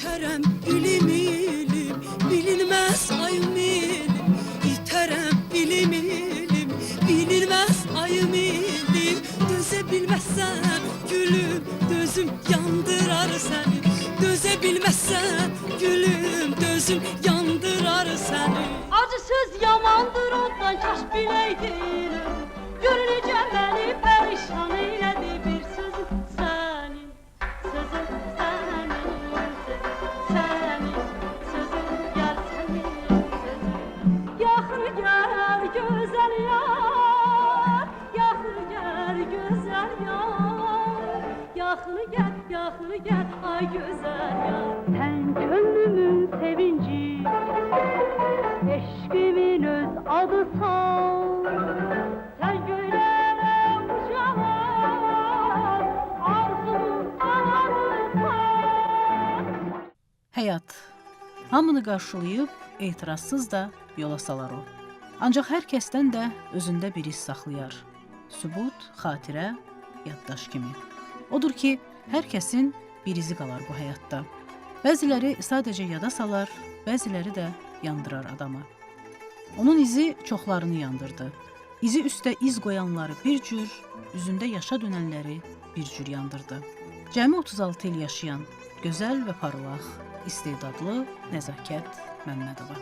İtərəm ilim ilim, bilinməz ayım ilim. İtərəm ilim ilim, bilinməz ayım ilim. Dözə bilməzsən gülüm, dözüm yandırar səni. Dözə bilməzsən gülüm, dözüm yandırar səni. Acısız yamandır ondan kaş biləydim. Gör necə məni pərişan elədi bir sözüm sənin. Sözüm sənin, sənin sözüm gəl sənin sözüm. Yaxın gəl gözəl yar, yaxın gəl gözəl yar. Yaxın gəl ay gözəl yar. Sən könlümün sevinci, eşqimin öz adısan. Sen göylərə uçalar, arzumun anarsan. Həyat hamını qarşılayıb etirazsız da yola salar o. Ancaq hər kəsdən də özündə bir his saxlayar. Sübut, xatirə, yaddaş kimi. Odur ki, hər kəsin bir izi qalar bu həyatda. Bəziləri sadəcə yada salar, bəziləri də yandırar adamı. Onun izi çoxlarını yandırdı. İzi üstə iz qoyanları bir cür, üzündə yaşa dönənləri bir cür yandırdı. Cəmi 36 il yaşayan, gözəl və parlaq, istedadlı Nəzakət Məmmədova.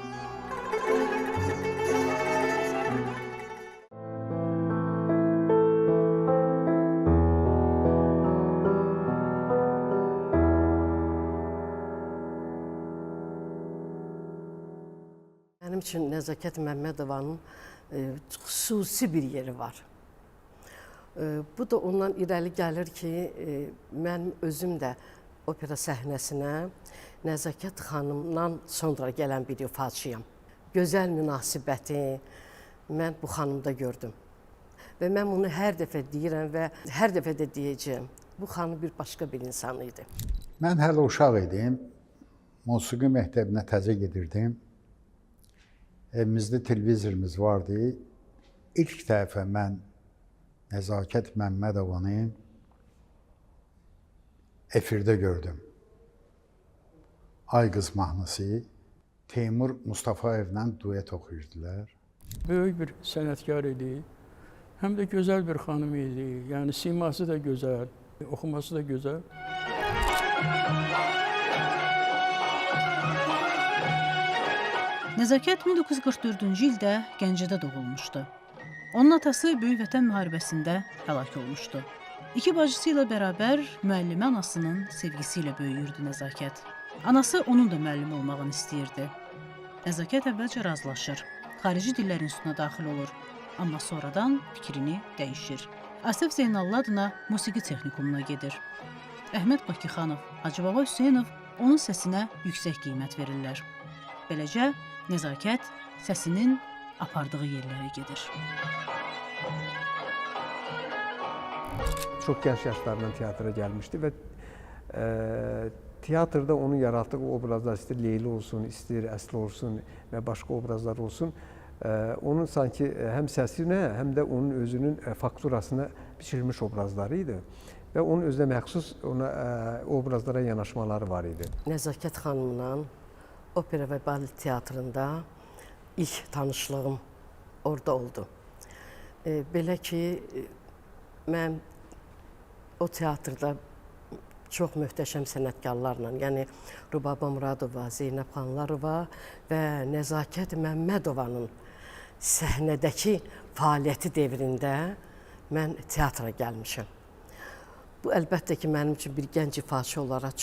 Mənim üçün Nəzakət Məmmədovanın xüsusi bir yeri var. Bu da ondan irəli gəlir ki, mən özüm də opera səhnəsinə Nəzakət xanımdan sonra gələn bir ifaçıyam. Gözəl münasibəti mən bu xanımda gördüm. Və mən bunu hər dəfə deyirəm və hər dəfə də deyəcəyim. Bu xanım bir başqa bir insan idi. Mən hələ uşaq idim. Musiqi məktəbinə təzə gedirdim. Evimizdə televizorumuz vardı. İlk dəfə mən Nəzakət Məmmədovanı efirdə gördüm. Ay qız mahnısı Teymur Mustafayevlə duet oxuyurdular. Böyük bir sənətkar idi. Həm də gözəl bir xanım idi. Yəni siması da gözəl, oxuması da gözəl. Nəzakət 1944-cü ildə Gəncədə doğulmuşdu. Onun atası Böyük Vətən müharibəsində həlak olmuşdu. İki bacısı ilə bərabər müəllimə anasının sevgisi ilə böyüyürdü Nəzakət. Anası onun da müəllim olmağını istəyirdi. Nəzakət əvvəlcə razılaşır, xarici dillər institutuna daxil olur, amma sonradan fikrini dəyişir. Asif Zeynallı adına musiqi texnikumuna gedir. Əhməd Bakıxanov, Hacıbaba Hüseynov onun səsinə yüksək qiymət verirlər. Beləcə, Nəzakət səsinin apardığı yerlərə gedir. Çox gənc yaşlarından teatra gəlmişdi və teatrda onun yaratdığı obrazlar, istər Leyli olsun, istər Əsli olsun və başqa obrazlar olsun, onun sanki həm səsinə, həm də onun özünün fakturasına biçilmiş obrazları idi və onun özünə məxsus obrazlara yanaşmaları var idi. Nəzakət xanımla opera və balet teatrında ilk tanışlığım orada oldu. Belə ki, mən o teatrda çox möhtəşəm sənətkarlarla, yəni Rubaba Muradova, Zeynəb Xanlarova və Nəzakət Məmmədovanın səhnədəki fəaliyyəti devrində mən teatra gəlmişəm. Bu, əlbəttə ki, mənim üçün bir gənc ifaçı olaraq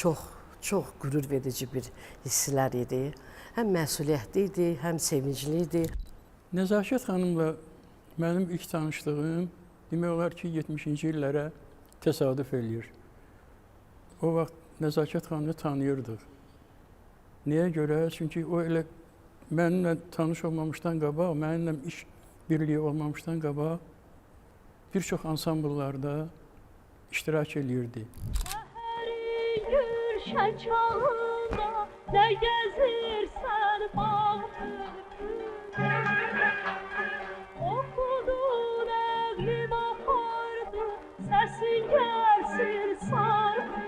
çox qürur verici bir hisslər idi. Həm məsuliyyətli idi, həm sevincli idi. Nəzakət xanımla mənim ilk tanışlığım demək olar ki, 70-ci illərə təsadüf eləyir. O vaxt Nəzakət xanımı tanıyırdıq. Niyə görə? Çünki o elə mənimlə tanış olmamışdan qabaq, mənimlə iş birliyi olmamışdan qabaq bir çox ansambllarda iştirak eləyirdi. Gülşən çağında nə gəzirsən bağlı, oxudun əqli bahardı, səsin gəlsin sardı.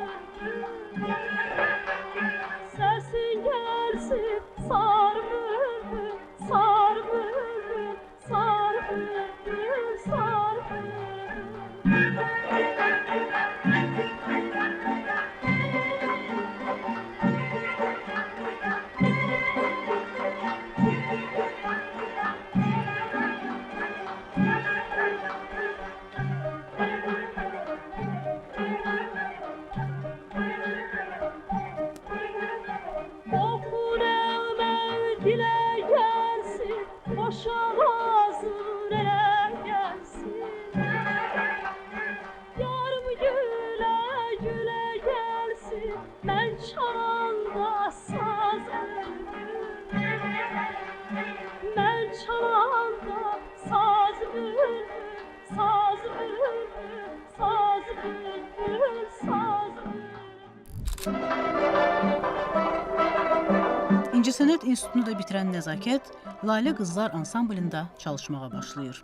İncəsənət İnstitutunu da bitirən Nəzakət Lalə Qızlar ansamblında çalışmağa başlayır.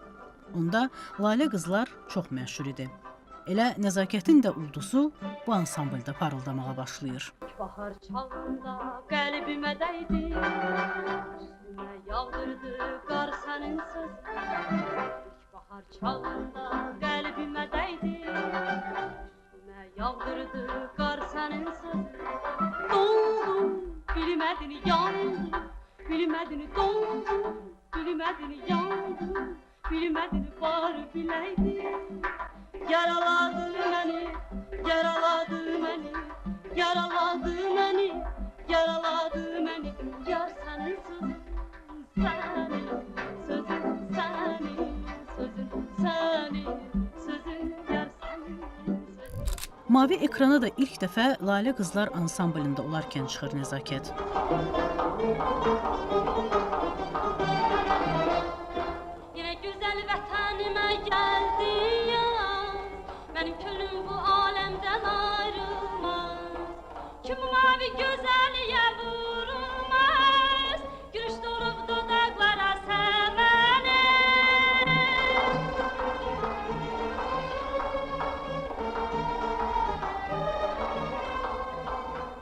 Onda Lalə Qızlar çox məşhur idi. Elə Nəzakətin də ulduzu bu ansamblda parıldamağa başlayır. Bahar çağında qəlbimə dəydi, üstümə yağdırdı qar sənin sözün. Bahar çağında qəlbimə dəydi, üstümə yağdırdı qar sənin sözün. Doldum, bilmədin yandım, bilmədin doldum, bilmədin yandım, bilmədin var biləydim. Yaraladı məni, yaraladı məni, yaraladı məni, yaraladı məni. Yar sənin sözün, sənin sözün, sənin sözün, sənin sözün, yar sənin sözün. Mavi ekrana da ilk dəfə Lalə Qızlar ansamblında olarkən çıxır Nəzakət. Yine güzel vətənimə gəldi yaz, mənim könlüm bu aləmdən ayrılmaz. Kim mavi gözəliyə vurulmaz, gülüş durub dodaqlara səməni.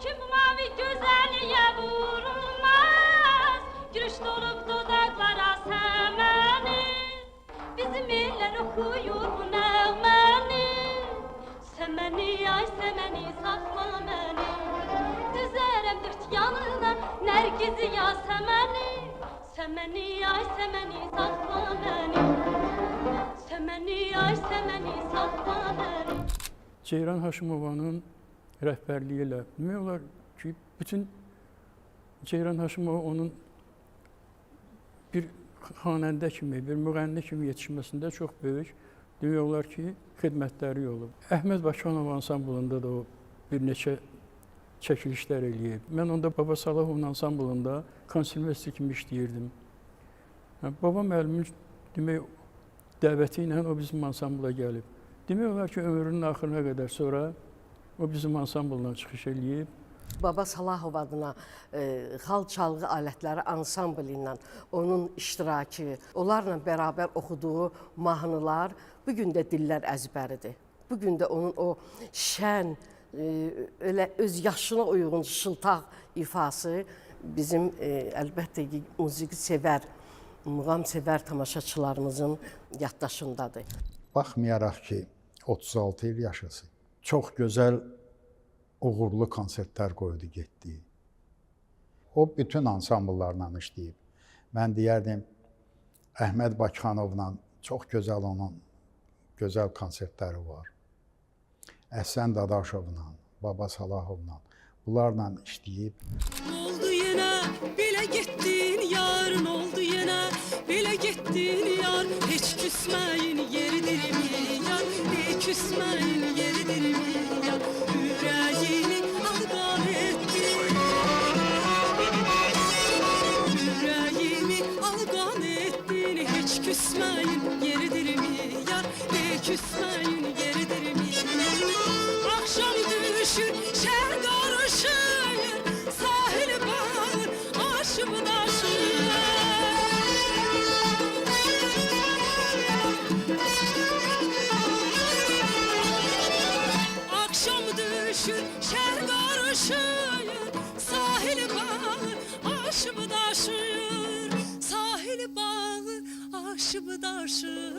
Kim mavi gözəliyə vurulmaz, gülüş durub dodaqlara səməni. Bizim eller oxuyur bu nəğməni. Səməni, ay səməni, saxla məni. Düzərəm dörd yanına, nərgizi ya səməni. Səməni, ay səməni, saxla məni. Səməni, ay səməni, saxla məni. Ceyran Haşimovanın rəhbərliyi ilə demək olar ki, bütün Ceyran Haşimova onun bir xanəndə kimi, bir müğənni kimi yetişməsində çox böyük demək olar ki, xidmətləri olub. Əhməd Bakıxanov ansamblında da o bir neçə çəkilişlər eləyib. Mən onda Baba Salahovun ansamblında konservasiya kimi işləyirdim. Baba müəllimin demək dəvəti ilə o bizim ansambla gəlib. Demək olar ki, ömrünün axırına qədər sonra o bizim ansambldan çıxış eləyib. Baba Salahov adına xalq çalğı alətləri ansambl ilə onun iştirakı, onlarla bərabər oxuduğu mahnılar bu gün də dillər əzbəridir. Bu gün də onun o şən, elə öz yaşına uyğun şıltaq ifası bizim əlbəttə ki, musiqi sevər, muğam sevər tamaşaçılarımızın yaddaşındadır. Baxmayaraq ki, 36 il yaşasın, çox gözəl uğurlu konsertlər qoydu, getdi. O bütün ansambllarla işləyib. Mən deyərdim, Əhməd Bakıxanovla çox gözəl onun gözəl konsertləri var. Əhsən Dadaşovla, Baba Salahovla bunlarla işləyib. Oldu yenə, belə getdin yarın oldu yenə, belə getdin yar. Heç küsməyin yeridirmi yar, heç küsməyin yeridirmi yar. Ürəyini alqan etdin, ürəyimi alqan etdin. Heç küsməyin yeridirmi yar, heç küsməyin yeridirmi yar. Axşam düşür, şəhər qarışır, sahil bağır, aşıb daşır. Axşam düşür, şəhər qarışır, sahil bağır, aşıb daşır. Sahil bağır, aşıb daşır.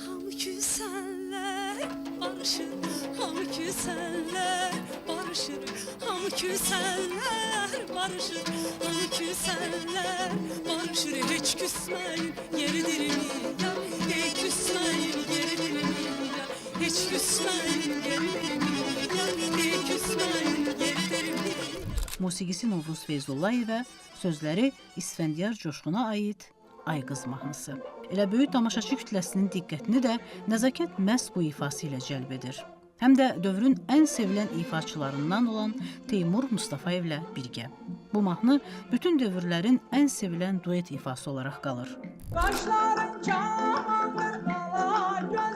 Hamı küsənlər barışır, hamı küsənlər barışır, hamı küsənlər barışır, hamı küsənlər barışır. Heç küsməyin yeridirmi yar, heç küsməyin yeridirmi yar, heç küsməyin yeridirmi yar, heç küsməyin yeridirmi yar. Musiqisi Novruz Feyzullayevə, sözləri İsfəndiyar Coşquna aid Ay Qız mahnısı. Elə böyük tamaşaçı kütləsinin diqqətini də Nəzakət məhz bu ifası ilə cəlb edir. Həm də dövrün ən sevilən ifaçılarından olan Teymur Mustafayevlə birgə. Bu mahnı bütün dövrlərin ən sevilən duet ifası olaraq qalır. Qaşların cavandır, qala göz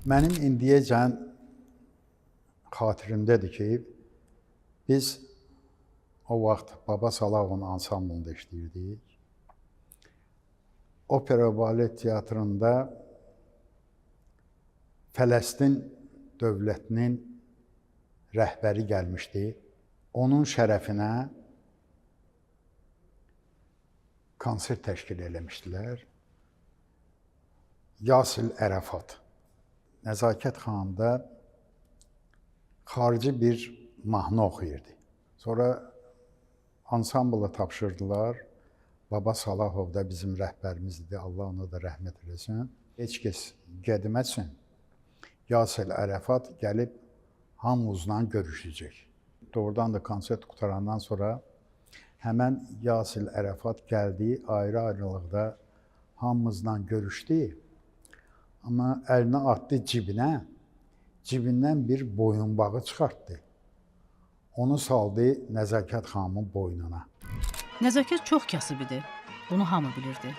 Mənim indiyəcən xatirimdədir ki, biz o vaxt Baba Salahovun ansamblında işləyirdik. Opera Balet Teatrında Fələstin dövlətinin rəhbəri gəlmişdi. Onun şərəfinə konsert təşkil eləmişdilər. Yasil Ərəfat. Nəzakət xanımda xarici bir mahnı oxuyurdu. Sonra ansamblı tapşırdılar. Baba Salahov da bizim rəhbərimizdir. Allah ona da rəhmət eləsin. Heç kəs qədməsin. Yasil Ərəfat gəlib hamımızla görüşəcək. Doğrudan da konsert qutarandan sonra həmən Yasil Ərəfat gəldi, ayrı-ayrılıqda hamımızla görüşdü. Amma əlini atdı cibinə, cibindən bir boyunbağı çıxartdı. Onu saldı Nəzakət xanımın boynuna. Nəzakət çox kasıb idi. Bunu hamı bilirdi.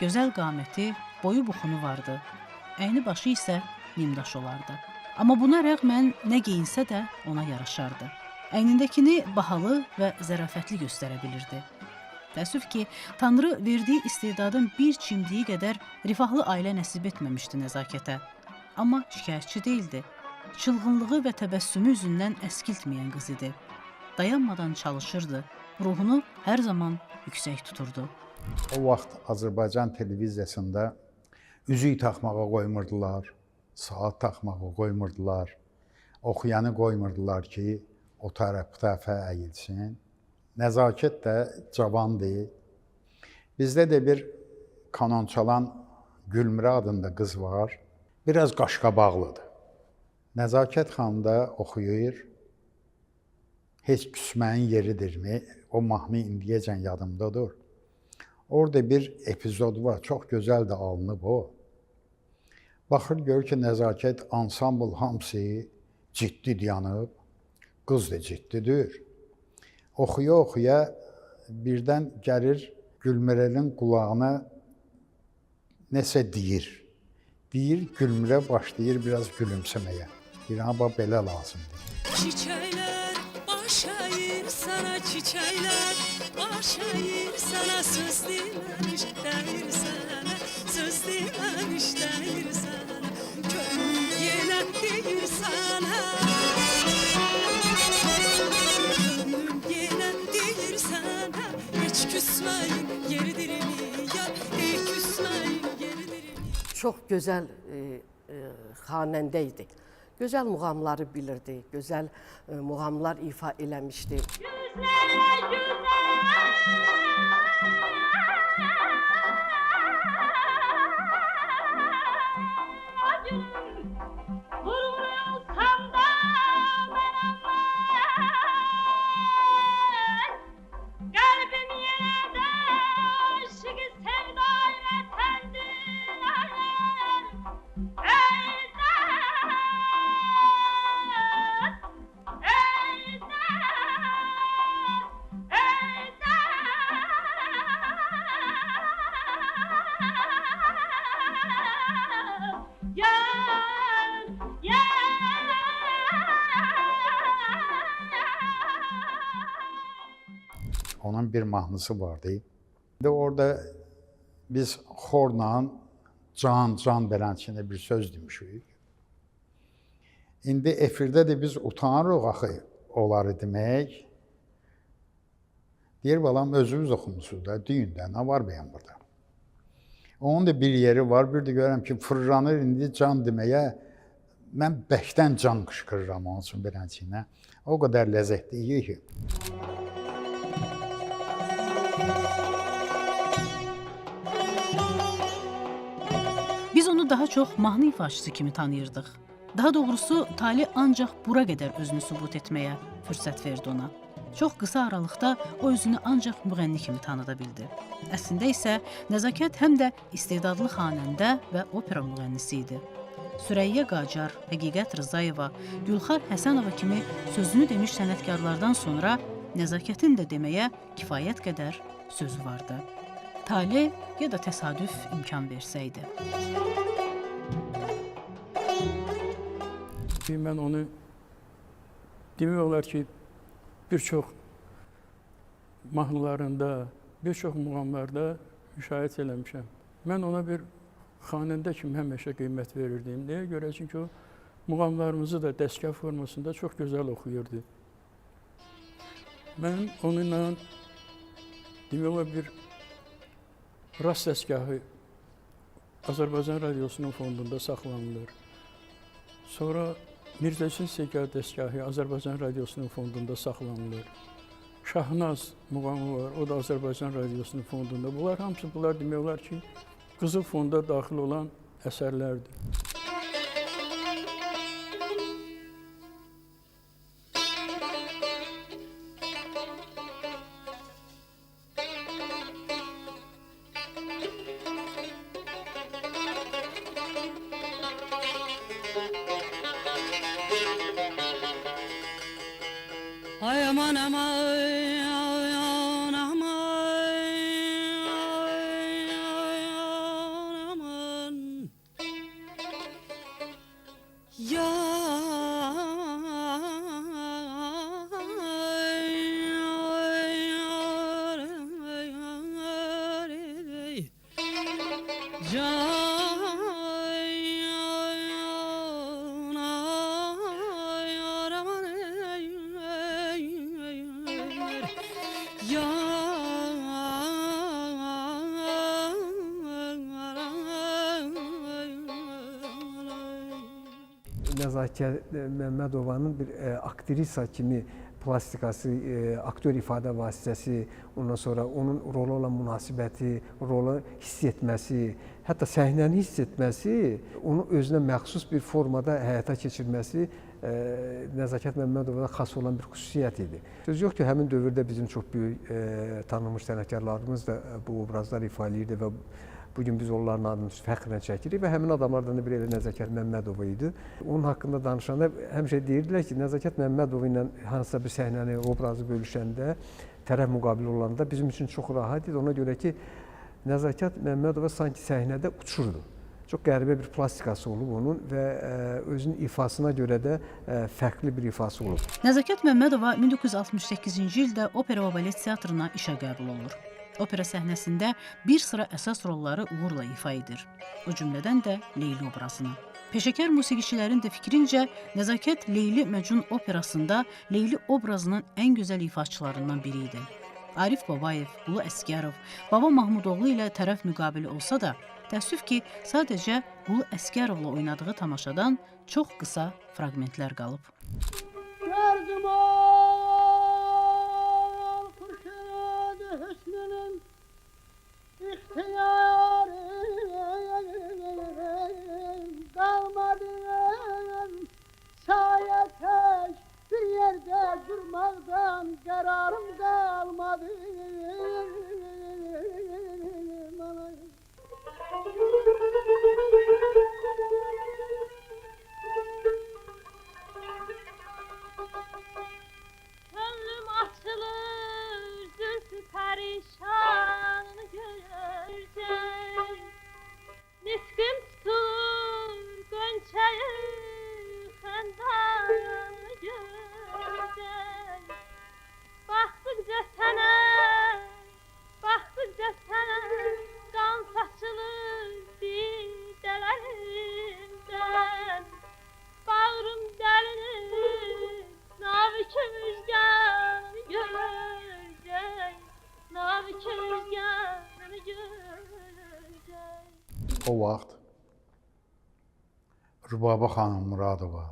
Gözəl qaməti, boyu buxunu vardı. Əyni başı isə nimdaş olardı. Amma buna rəğmən nə geyinsə də ona yaraşardı. Əynindəkini bahalı və zərafətli göstərə bilirdi. Təəssüf ki, Tanrı verdiyi istedadın bir çimdiyi qədər rifahlı ailə nəsib etməmişdi Nəzakətə. Amma şikayətçi deyildi. Çılğınlığı və təbəssümü üzündən əskiltməyən qız idi. Dayanmadan çalışırdı. Ruhunu hər zaman yüksək tuturdu. O vaxt Azərbaycan televiziyasında üzük taxmağa qoymurdular, saat taxmağa qoymurdular, oxuyanı qoymurdular ki, o tərəf bu tərəfə əyilsin. Nəzakət də cavandır. Bizdə də bir kanon çalan Gülmürə adında qız var. Biraz qaşqabaqlıdır. Nəzakət xanım da oxuyur. Heç küsməyin yeridirmi? O mahnı indiyəcən yadımdadır. Orada bir epizod var, çox gözəl də alınıb o. Baxır, görür ki, Nəzakət ansambl hamısı ciddi dayanıb, qız da ciddidir. Oxuya-oxuya birdən gəlir Gülmürənin qulağına nəsə deyir. Deyir, Gülmürə başlayır biraz gülümsəməyə. Deyir, ha, belə lazımdır. Çiçekler baş eğir sana, çiçekler baş eğir sana, söz dememiş değil sana, söz dememiş değil sana, gönlüm yine değil sana, gönlüm yine değil sana, hiç küsmeyin yeridir mi ya, hiç küsmeyin yeridir mi? Çox gözəl xanəndə idi. Gözəl muğamları bilirdi, gözəl muğamlar ifa eləmişdi. Güzel güzel gülüm, vurulsam da ben aman, kalbim yine de aşık sevdayı efendim Onun bir mahnısı vardı. İndi orada biz xorla can belənçində bir söz demişik. İndi efirdə də biz utanırıq axı onları demək. Deyir, balam, özünüz oxumusunuz da, deyin də, nə var bəyəm burada? Onun da bir yeri var, bir də görürəm ki, fırlanır indi can deməyə. Mən bəkdən can qışqırıram onun üçün belənçiyinə. O qədər ləzzətli yiyir ki. Biz onu daha çox mahnı ifaçısı kimi tanıyırdıq. Daha doğrusu, Tali ancaq bura qədər özünü sübut etməyə fürsət verdi ona. Çox qısa aralıqda o özünü ancaq müğənni kimi tanıda bildi. Əslində isə Nəzakət həm də istedadlı xanəndə və opera müğənnisi idi. Sürəyyə Qacar, Həqiqət Rızayeva, Gülxar Həsənova kimi sözünü demiş sənətkarlardan sonra Nəzakətin də deməyə kifayət qədər sözü vardı. Tale ya da təsadüf imkan versəydi. Mən onu demək olar ki, bir çox mahnılarında, bir çox muğamlarda müşahidə eləmişəm. Mən ona bir xanəndə kimi həmişə qiymət verirdim. Nəyə görə? Çünki o muğamlarımızı da dəstgah formasında çox gözəl oxuyurdu. Mənim onunla demək olar bir rast dəstgahı Azərbaycan Radiosunun fondunda saxlanılır. Sonra Mirzə Hüseyn Segah dəstgahı Azərbaycan Radiosunun fondunda saxlanılır. Şahnaz muğamı var, o da Azərbaycan Radiosunun fondunda. Bunlar hamısı demək olar ki, Qızıl fonda daxil olan əsərlərdir. Ay aman aman, aman aman, aman. Nəzakət Məmmədovanın bir aktrisa kimi plastikası, aktyor ifadə vasitəsi, ondan sonra onun rola olan münasibəti, rolu hiss etməsi, hətta səhnəni hiss etməsi, onu özünə məxsus bir formada həyata keçirməsi Nəzakət Məmmədovada xas olan bir xüsusiyyət idi. Söz yox ki, həmin dövrdə bizim çox böyük tanınmış sənətkarlarımız da bu obrazları ifadə edirdi və bugün biz onların adını fəxrlə çəkirik və həmin adamlardan da biri elə Nəzakət Məmmədova idi. Onun haqqında danışanda həmişə deyirdilər ki, Nəzakət Məmmədova ilə hansısa bir səhnəni, obrazı bölüşəndə, tərəf müqabili olanda bizim üçün çox rahat idi. Ona görə ki, Nəzakət Məmmədova sanki səhnədə uçurdu. Çox qəribə bir plastikası olub onun və özünün ifasına görə də fərqli bir ifası olub. Nəzakət Məmmədova 1968-ci ildə Opera və Balet Teatrına işə qəbul olunur. Opera səhnəsində bir sıra əsas rolları uğurla ifa edir. O cümlədən də Leyli obrazını. Peşəkar musiqiçilərin də fikrincə, Nəzakət Leyli Məcnun operasında Leyli obrazının ən gözəl ifaçılarından biri idi. Arif Babayev, Ulu Əsgərov, Baba Mahmudoğlu ilə tərəf müqabili olsa da, təəssüf ki, sadəcə Ulu Əsgərovla oynadığı tamaşadan çox qısa fraqmentlər qalıb. Gördüm o Kurşun-ı Hüsnü'nün ihtiyarı kalmadı. Saye tek bir yerde durmaktan kararım kalmadı. Gönlüm açılır, zülfü perişan görünce. Niskim tutulur, gönçeyi xəndan görünce. Baktıkça sana, kan saçılır didelerimden. Bağrım delinir, naviki rüzgarını görecek, naviki rüzgarını görecek. O vaxt Rübabə xanım Muradova,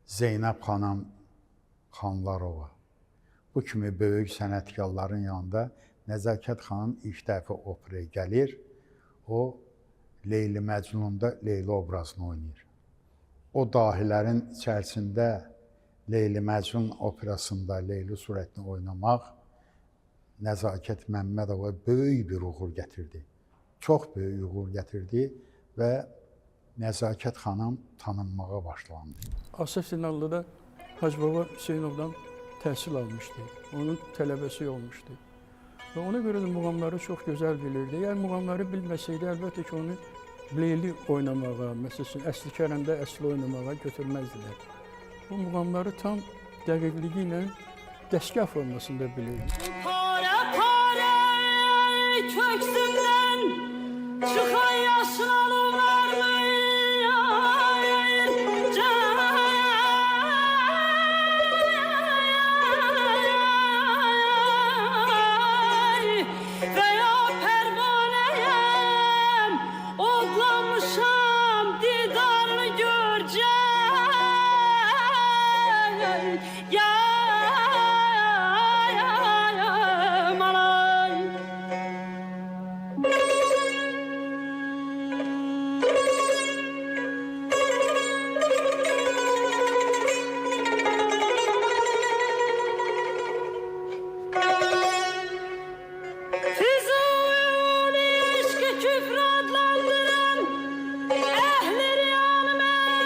Zeynəb xanım Xanlarova, bu kimi böyük sənətkarların yanında Nəzakət xanım ilk dəfə operaya gəlir, o Leyli Məcnun'da Leyli obrazını oynayır. O dahilərin içərisində Leyli Məcnun operasında Leyli surətini oynamaq Nəzakət Məmmədova böyük bir uğur gətirdi. Çox böyük uğur gətirdi və Nəzakət xanım tanınmağa başlandı. Asaf Sinallı'da Hacı Baba Hüseynovdan təhsil almışdı. Onun tələbəsi olmuşdu. Və ona görə də muğamları çox gözəl bilirdi. Əgər muğamları bilməsəydi, əlbəttə ki, onu Leyli oynamağa, məsələn, əsli kələmdə əsli oynamağa götürməzdilər. Bu muğamları tam dəqiqliyi ilə dəstgah formasında bilirdi. Pare pare köksünden çıkan yaşlılar mı? Veya pervaneyem odlanmışam didarını göreceğim. Ya malay. Füzuli ilişki küfür adlandıran ehli yanımen.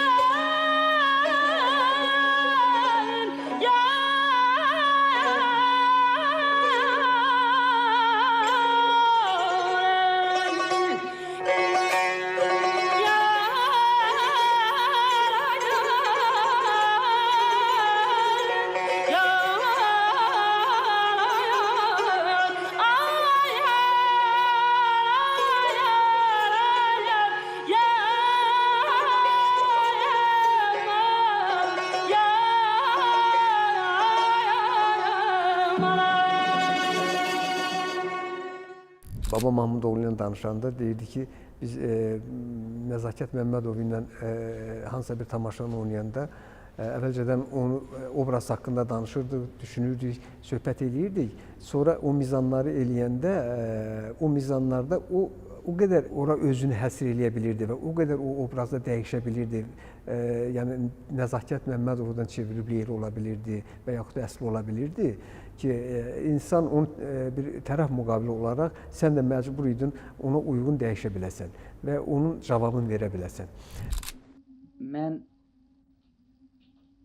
Ya Baba Mahmudoğlu ilə danışanda deyirdi ki, biz Nəzakət Məmmədov ilə hansısa bir tamaşanı oynayanda əvvəlcədən onu obraz haqqında danışırdıq, düşünürdük, söhbət edirdik. Sonra o mizanları eləyəndə, o mizanlarda o qədər ora özünü həsr eləyə bilirdi və o qədər o obrazda dəyişə bilirdi. Yəni Nəzakət Məmmədovdan çevrilib Leyli ola bilirdi və yaxud da əsli ola bilirdi ki, insan onun bir tərəf müqabili olaraq sən də məcbur idin ona uyğun dəyişə biləsən və onun cavabını verə biləsən. Mən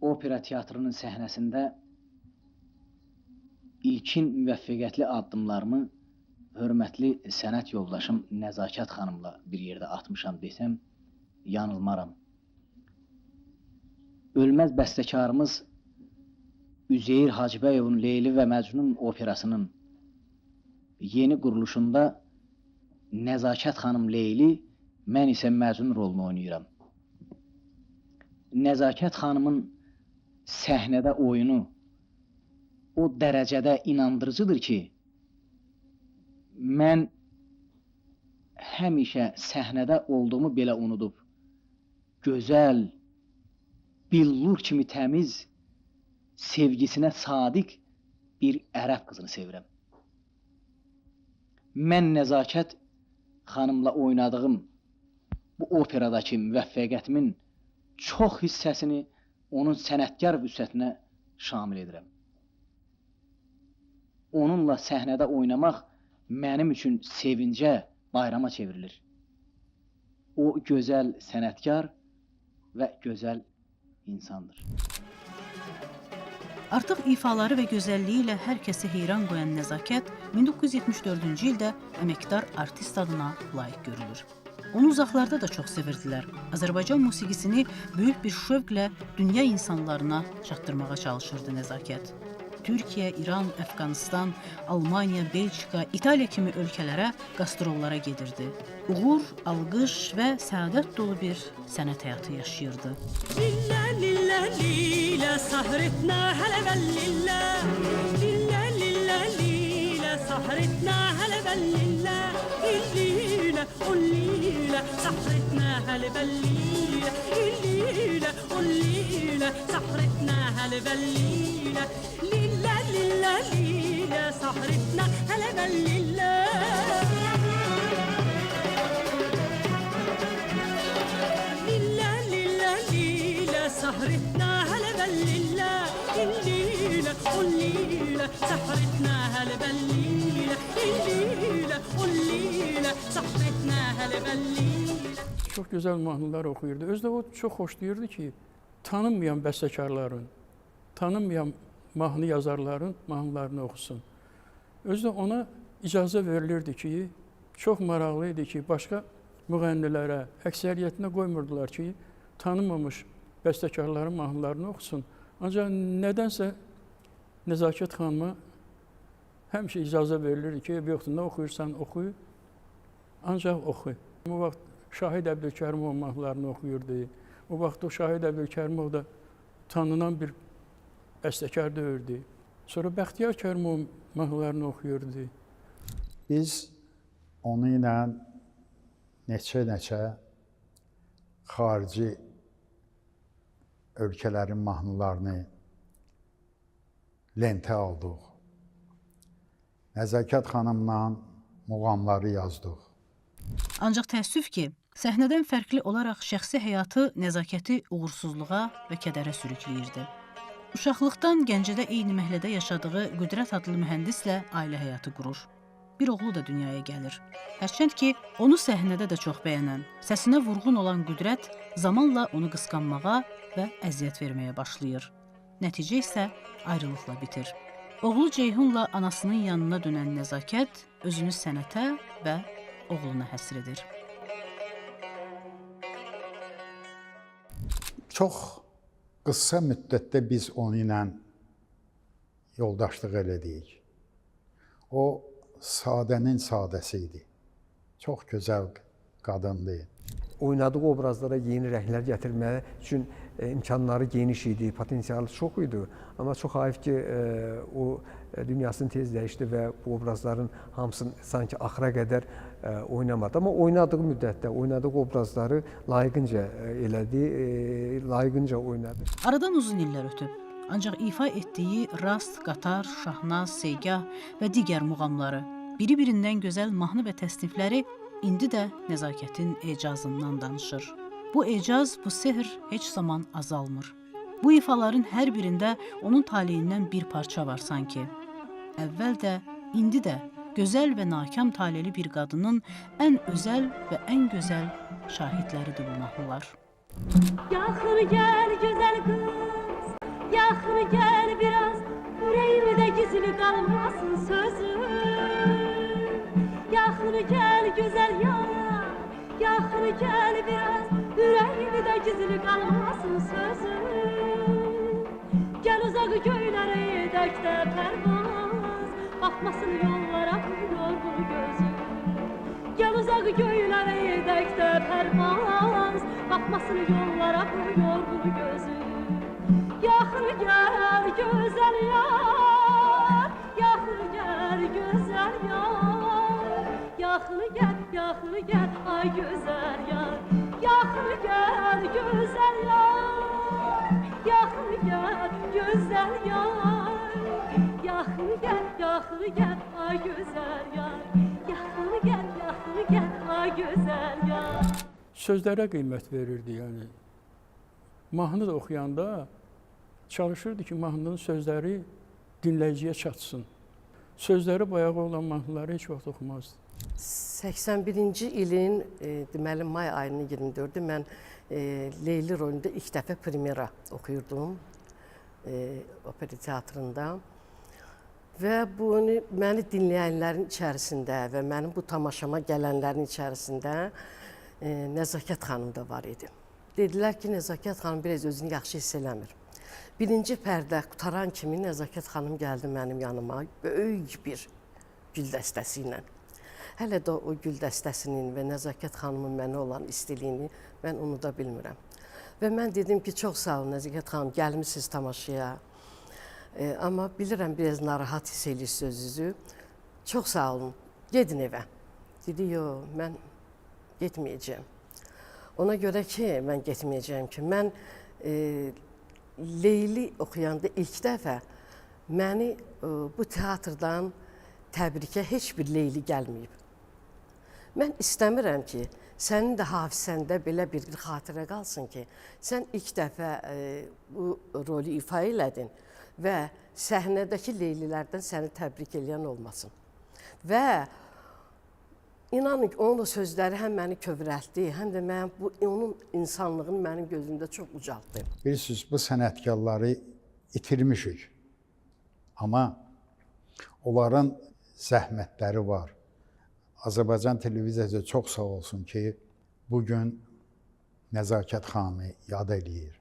opera teatrının səhnəsində ilkin müvəffəqiyyətli addımlarımı hörmətli sənət yoldaşım Nəzakət xanımla bir yerdə atmışam desəm, yanılmaram. Ölməz bəstəkarımız Üzeyir Hacıbəyovun Leyli və Məcnun operasının yeni quruluşunda Nəzakət xanım Leyli, mən isə Məcnun rolunu oynayıram. Nəzakət xanımın səhnədə oyunu o dərəcədə inandırıcıdır ki, mən həmişə səhnədə olduğumu belə unudub, gözəl, billur kimi təmiz, sevgisinə sadiq bir ərəb qızını sevirəm. Mən Nəzakət xanımla oynadığım bu operadakı müvəffəqiyyətimin çox hissəsini onun sənətkar vüsətinə şamil edirəm. Onunla səhnədə oynamaq mənim üçün sevincə, bayrama çevrilir. O gözəl sənətkar və gözəl insandır. Artıq ifaları və gözəlliyi ilə hər kəsi heyran qoyan Nəzakət 1974-cü ildə əməkdar artist adına layiq görülür. Onu uzaqlarda da çox sevirdilər. Azərbaycan musiqisini böyük bir şövqlə dünya insanlarına çatdırmağa çalışırdı Nəzakət. Türkiyə, İran, Əfqanistan, Almaniya, Belçika, İtaliya kimi ölkələrə qastrollara gedirdi. Uğur, alqış və səadət dolu bir sənət həyatı yaşayırdı. Lillə, lillə, lilə, sahretnə hələ bəllillə. Lillə, lillə, lilə, sahretnə hələ bəllillə. İllilə, ullilə, sahretnə hələ bəllilə. İllilə, ullilə, sahretnə hələ bəllilə. Lillə, lillə, lilə, sahretnə hələ bəllilə. سهرتنا هلا بالليلة الليلة والليلة سهرتنا هلا بالليلة الليلة والليلة سهرتنا هلا بالليلة. Çox gözəl mahnılar oxuyurdu. Özü də o çox xoşlayırdı ki, tanınmayan bəstəkarların, tanınmayan mahnı yazarların mahnılarını oxusun. Özü də ona icazə verilirdi ki, çox maraqlı idi ki, başqa müğənnilərə, əksəriyyətinə qoymurdular ki, tanınmamış bəstəkarların mahnılarını oxusun. Ancaq nədənsə Nəzakət xanıma həmişə icazə verilir ki, yoxdur, nə oxuyursan oxuy, ancaq oxuy. O vaxt Şahid Əbdülkərimov mahnılarını oxuyurdu. O vaxt o Şahid Əbdülkərimov da tanınan bir bəstəkar deyildi. Sonra Bəxtiyar Kərimov mahnılarını oxuyurdu. Biz onu ilə neçə xarici ölkələrin mahnılarını lentə aldıq. Nəzakət xanımla muğamları yazdıq. Ancaq təəssüf ki, səhnədən fərqli olaraq şəxsi həyatı Nəzakəti uğursuzluğa və kədərə sürükləyirdi. Uşaqlıqdan Gəncədə eyni məhəllədə yaşadığı Qüdrət adlı mühəndislə ailə həyatı qurur. Bir oğlu da dünyaya gəlir. Hərçənd ki, onu səhnədə də çox bəyənən, səsinə vurğun olan Qüdrət zamanla onu qısqanmağa və əziyyət verməyə başlayır. Nəticə isə ayrılıqla bitir. Oğlu Ceyhunla anasının yanına dönən Nəzakət özünü sənətə və oğluna həsr edir. Çox qısa müddətdə biz onu ilə yoldaşlıq elədik. O, sadənin sadəsi idi. Çox gözəl qadındı. Oynadığı obrazlara yeni rənglər gətirmək üçün imkanları geniş idi, potensialı çox idi. Amma çox həyif ki, o dünyasını tez dəyişdi və bu obrazların hamısını sanki axıra qədər oynamadı. Amma oynadığı müddətdə, oynadığı obrazları layiqincə elədi, layiqincə oynadı. Aradan uzun illər ötüb. Ancaq ifa etdiyi Rast, Qatar, Şahnaz, Seygah və digər muğamları, biri-birindən gözəl mahnı və təsnifləri indi də Nəzakətin ecazından danışır. Bu ecaz, bu sehr heç zaman azalmır. Bu ifaların hər birində onun taleyindən bir parça var sanki. Əvvəl də, indi də gözəl və nakam taleli bir qadının ən özəl və ən gözəl şahidləridir bu mahnılar. Yaxır gəl gözəl qız, yaxır gəl biraz, ürəyimdə gizli qalmasın sözün. Yaxır gəl gözəl yar, yaxır gəl biraz, ürəyimdə gizli qalmasın sözün. Gəl uzaq göylərə edək də pərvaz, baxmasın yollara bu yorğun gözün. Gəl uzaq göylərə edək də pərvaz, baxmasın yollara bu yorğun gözün. Yaxır gəl gözəl yar, yaxır gəl gözəl yar. Yaxır gəl ay gözəl yar, yaxır gəl gözəl yar. Yaxır gəl gözəl yar, yaxır gəl ay gözəl yar. Yaxır gəl ay gözəl yar. Sözlərə qiymət verirdi, yəni. Mahnı da oxuyanda çalışırdı ki, mahnının sözləri dinləyiciyə çatsın. Sözləri bayağı olan mahnıları heç vaxt oxumazdı. 81-ci ilin deməli may ayının 24-ü mən Leyli rolunda ilk dəfə premyera oxuyurdum opera teatrında. Və bunu məni dinləyənlərin içərisində və mənim bu tamaşama gələnlərin içərisində Nəzakət xanım da var idi. Dedilər ki, Nəzakət xanım biraz özünü yaxşı hiss eləmir. Birinci pərdə qutaran kimi Nəzakət xanım gəldi mənim yanıma, böyük bir gül dəstəsi ilə. Hələ də o gül dəstəsinin və Nəzakət xanımın mənə olan istiliyini mən unuda bilmirəm. Və mən dedim ki, çox sağ olun Nəzakət xanım, gəlmişsiniz tamaşaya. Amma bilirəm, biraz narahat hiss edirsiniz özünüzü. Çox sağ olun, gedin evə. Dedi, yox, mən getməyəcəyim. Ona görə ki, mən getməyəcəyim ki, mən Leyli oxuyanda ilk dəfə məni bu teatrdan təbrikə heç bir Leyli gəlməyib. Mən istəmirəm ki, sənin də hafizəndə belə bir xatirə qalsın ki, sən ilk dəfə bu rolu ifa elədin və səhnədəki Leylilərdən səni təbrik eləyən olmasın. Və inanın ki, onun sözləri həm məni kövrəltdi, həm də onun insanlığını mənim gözümdə çox ucaltdı. Bilirsiniz, bu sənətkarları itirmişik. Amma onların zəhmətləri var. Azərbaycan televiziyası çox sağ olsun ki, bugün Nəzakət xanımı yad eləyir.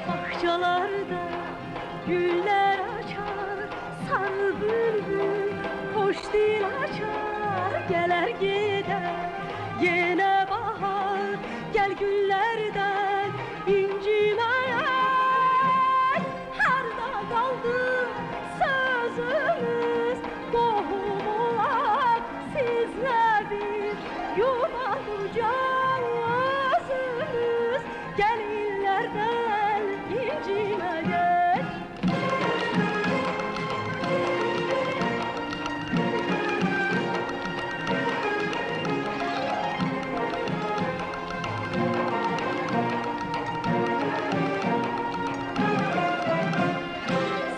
Bahçalarda güller açar, sarı bülbül hoş dil açar. Geler gider yine bahar, gel güllerden incimeye. Harda kaldı sözümüz, kohumular sizle biz yuvalayacağız özümüz. Gel illerden incimeye.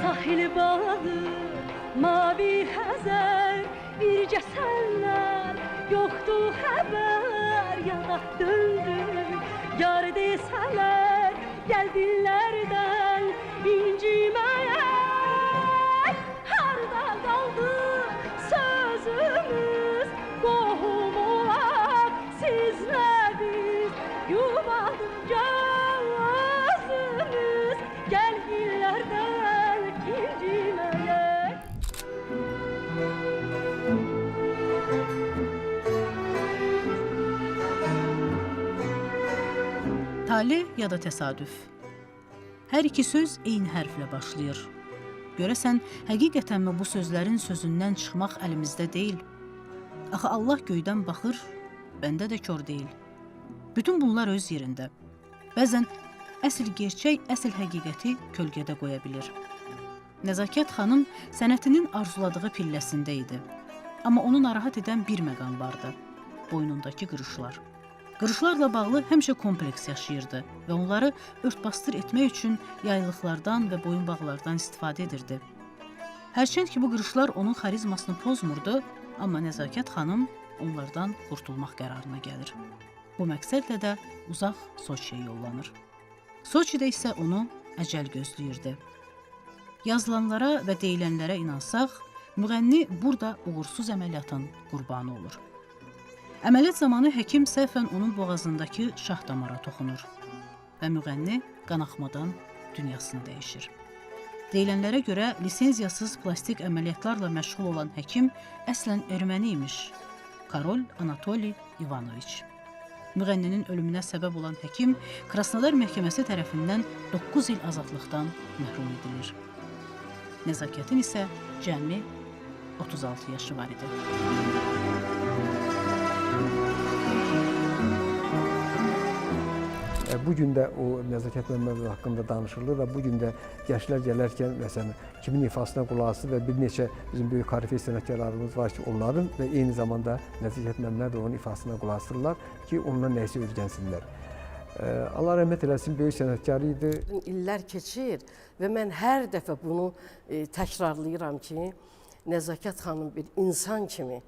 Sahil bağı, mavi Həzər, bircə sənlər yoxdu xəbər. Yana döndük, yar desələr, gəl dillərdən inciməyə. Harda qaldı sözümüz, qohumular sizlə biz yuvalayacağız özümüz. Gəl illərdən inciməyə. Tale ya da təsadüf. Hər iki söz eyni hərflə başlayır. Görəsən, həqiqətənmi bu sözlərin sözündən çıxmaq əlimizdə deyil? Axı Allah göydən baxır, bəndə də kör deyil. Bütün bunlar öz yerində. Bəzən əsl gerçək, əsl həqiqəti kölgədə qoya bilir. Nəzakət xanım sənətinin arzuladığı pilləsində idi. Amma onu narahat edən bir məqam vardı: boynundakı qırışlar. Qırışlarla bağlı həmişə kompleks yaşayırdı və onları örtbasdır etmək üçün yaylıqlardan və boyunbağlardan istifadə edirdi. Hərçənd ki, bu qırışlar onun xarizmasını pozmurdu, amma Nəzakət xanım onlardan qurtulmaq qərarına gəlir. Bu məqsədlə də uzaq Soçiyə yollanır. Soçidə isə onu əcəl gözləyirdi. Yazılanlara və deyilənlərə inansaq, müğənni burada uğursuz əməliyyatın qurbanı olur. Əməliyyat zamanı həkim səhvən onun boğazındakı şah damara toxunur və müğənni qanaxmadan dünyasını dəyişir. Deyilənlərə görə lisenziyasız plastik əməliyyatlarla məşğul olan həkim əslən erməni imiş: Karol Anatoli İvanoviç. Müğənninin ölümünə səbəb olan həkim Krasnodar məhkəməsi tərəfindən 9 il azadlıqdan məhrum edilir. Nəzakətin isə cəmi 36 yaşı var idi. Bu gün də o Nəzakət Məmmədov haqqında danışılır və bu gün də gənclər gələrkən məsələn kimin ifasına qulaq asır və bir neçə bizim böyük korifey sənətkarlarımız var ki, onların və eyni zamanda Nəzakət Məmmədovun ifasına qulaq asırlar ki, ondan nəyisə öyrənsinlər. Allah rəhmət eləsin, böyük sənətkar idi. İllər keçir və mən hər dəfə bunu təkrarlayıram ki, Nəzakət xanım bir insan kimi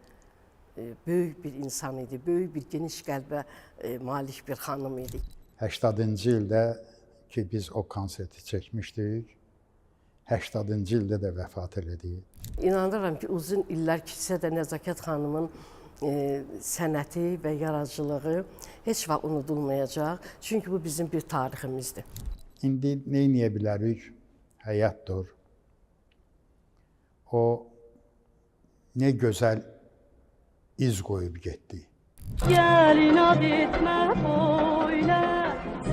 böyük bir insan idi, böyük bir geniş qəlbə malik bir xanım idi. 80-cı ildə ki, biz o konserti çəkmişdik, 80-cı ildə də vəfat elədi. İnanıram ki, uzun illər keçsə də Nəzakət xanımın sənəti və yaradıcılığı heç vaxt unudulmayacaq. Çünki bu bizim bir tariximizdir. İndi nə edə bilərik? Həyatdır. O nə gözəl iz qoyub getdi. Gel inat etme böyle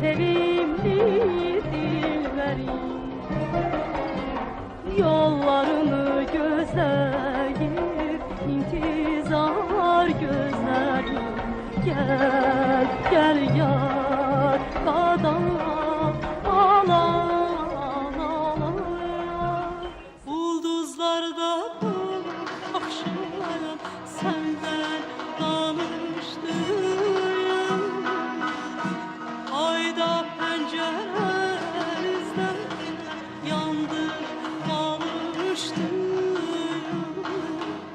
sevimli dilberim. Yollarını gözleyip intizar gözlerim. Gel gel yar kadar ağlar. Ulduzlarda bu akşam senden danıştım. Ayda pencerenizden yandı alıştım.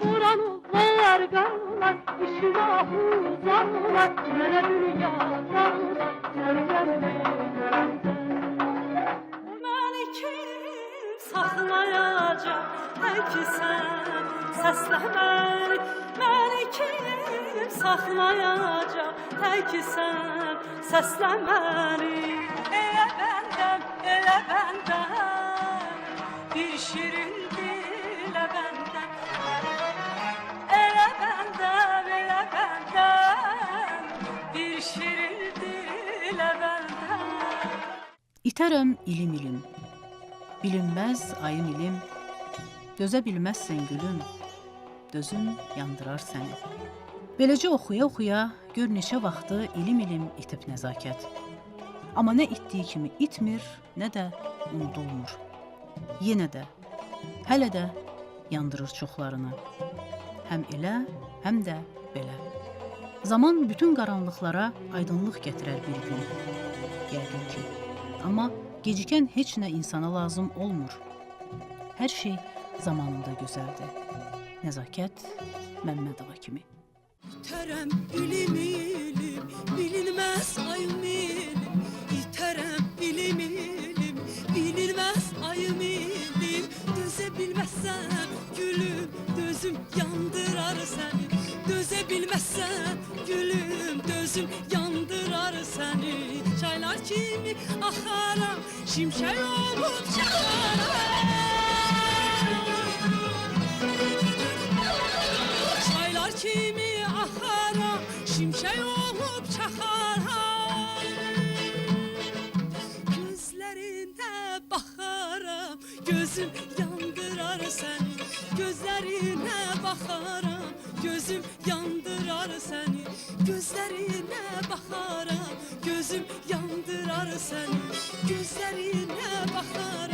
Ulan uzlar kalmaz, işine uzanmaz. Nere dünyadan sen beni kim saklayacak? təksən, səsləməni, məni kim saxlayacaq? Təksən, səsləməni, elə bəndən, bir şirin dilə bəndən, elə bəndən, bir şirin dilə bəndən. İtərəm ilim, bilinməz ayım ilim, dözə bilməzsən gülüm, dözün yandırar səni. Beləcə oxuya-oxuya gör neçə vaxtı ilim itib nəzakət. Amma nə itdiyi kimi itmir, nə də unudulmur. Yenə də, hələ də yandırır çoxlarını. Həm elə, həm də belə. Zaman bütün qaranlıqlara aydınlıq gətirər bir gün. Yəqin ki. Amma gecikən heç nə insana lazım olmur. Hər şey zamanında gözəldir. Nəzakət Məmmədova kimi. İtərəm ilim, bilinməz ayım ilim. İtərəm ilim, bilinməz ayım ilim. Dözə bilməzsən gülüm, dözüm yandırar səni. Dözə bilməzsən gülüm, dözüm yandırar səni. Çaylar kimi axaram, şimşək olub çaxaram. Çaylar kimi axaram, şimşək olub çaxaram. Gözlərində baxaram, gözüm yandırar səni. Gözlərinə baxaram, gözüm yandırar səni. Gözlərinə baxaram, gözüm yandırar səni. Gözlərinə baxaram.